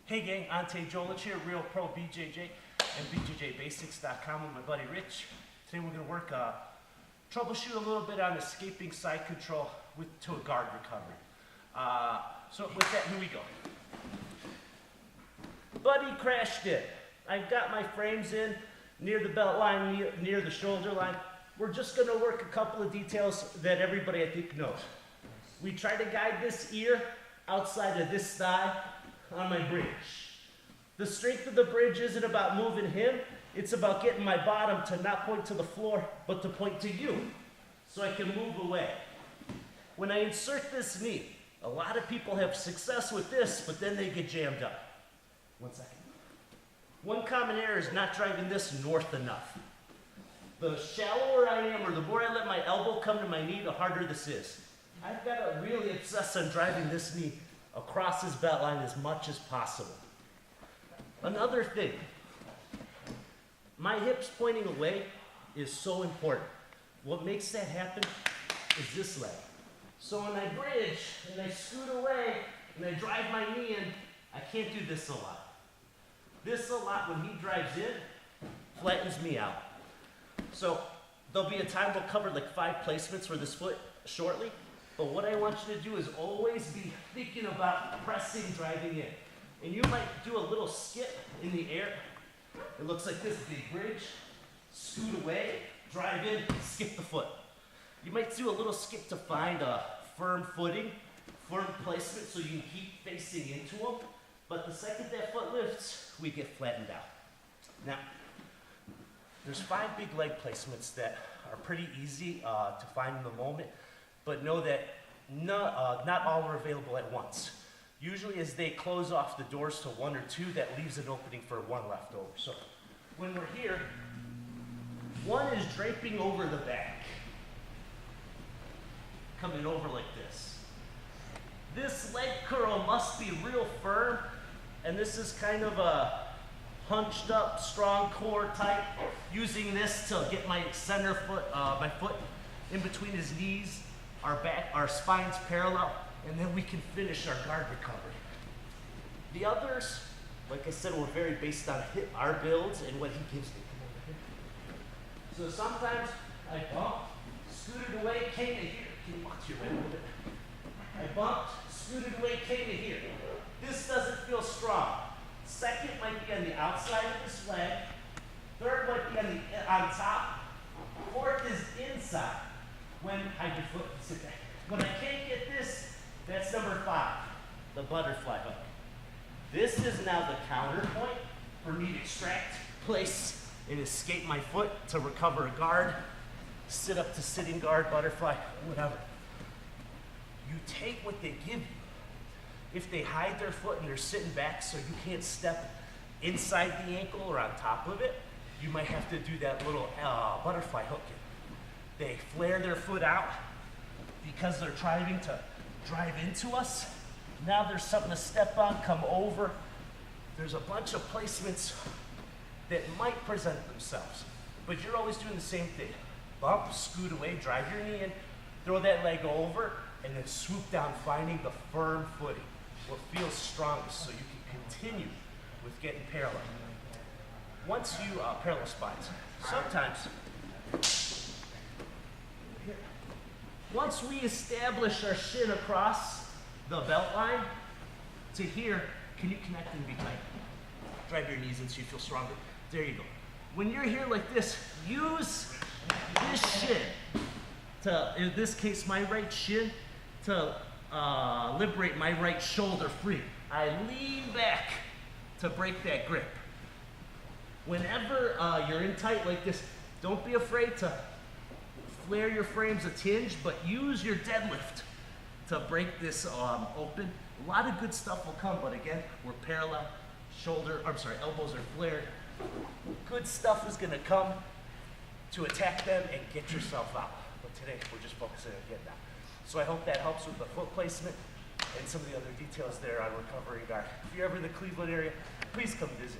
Hey gang, Ante Jolich here, Real Pro BJJ and BJJ Basics.com with my buddy Rich. Today we're going to work, troubleshoot a little bit on escaping side control to a guard recovery. So with that, here we go. Buddy crashed in. I've got my frames in near the belt line, near the shoulder line. We're just going to work a couple of details that everybody I think knows. We try to guide this ear outside of this thigh on my bridge. The strength of the bridge isn't about moving him, it's about getting my bottom to not point to the floor, but to point to you, so I can move away. When I insert this knee, a lot of people have success with this, but then they get jammed up. 1 second. One common error is not driving this north enough. The shallower I am, or the more I let my elbow come to my knee, the harder this is. I've got to really obsess on driving this knee across his belt line as much as possible. Another thing, my hips pointing away is so important. What makes that happen is this leg. So when I bridge and I scoot away and I drive my knee in, I can't do this a lot. This a lot when he drives in flattens me out. So there'll be a time we'll cover like 5 placements for this foot shortly. But what I want you to do is always be thinking about pressing, driving in. And you might do a little skip in the air. It looks like this, big bridge, scoot away, drive in, skip the foot. You might do a little skip to find a firm footing, firm placement so you can keep facing into them. But the second that foot lifts, we get flattened out. Now, there's 5 big leg placements that are pretty easy to find in the moment. But know that not all are available at once. Usually as they close off the doors to 1 or 2, that leaves an opening for 1 left over. So when we're here, 1 is draping over the back. Coming over like this. This leg curl must be real firm, and this is kind of a hunched up, strong core type. Using this to get my center foot, my foot in between his knees. Our spine's parallel, and then we can finish our guard recovery. The others, like I said, were very based on our builds and what he gives me. So sometimes I bumped, scooted away, came to here. Can you watch your way a little bit? I bumped, scooted away, came to here. This doesn't feel strong. Second might be on the outside of this leg. Third might be on top. Fourth is inside. When hide your foot and sit back. When I can't get this, that's number 5, the butterfly hook. This is now the counter point for me to extract, place, and escape my foot to recover a guard, sit up to sitting guard, butterfly, whatever. You take what they give you. If they hide their foot and they're sitting back so you can't step inside the ankle or on top of it, you might have to do that little butterfly hook. They flare their foot out because they're trying to drive into us. Now there's something to step on, come over. There's a bunch of placements that might present themselves, but you're always doing the same thing. Bump, scoot away, drive your knee in, throw that leg over, and then swoop down, finding the firm footing, what feels strongest, so you can continue with getting parallel. Once you parallel spines, sometimes once we establish our shin across the belt line to here, can you connect and be tight? Drive your knees in so you feel stronger. There you go. When you're here like this, use this shin to, in this case, my right shin, to liberate my right shoulder free. I lean back to break that grip. Whenever you're in tight like this, don't be afraid to flare your frames a tinge, but use your deadlift to break this open. A lot of good stuff will come, but again, we're parallel, elbows are flared. Good stuff is gonna come to attack them and get yourself out. But today, we're just focusing on getting out. So I hope that helps with the foot placement and some of the other details there on recovering guard. If you're ever in the Cleveland area, please come visit.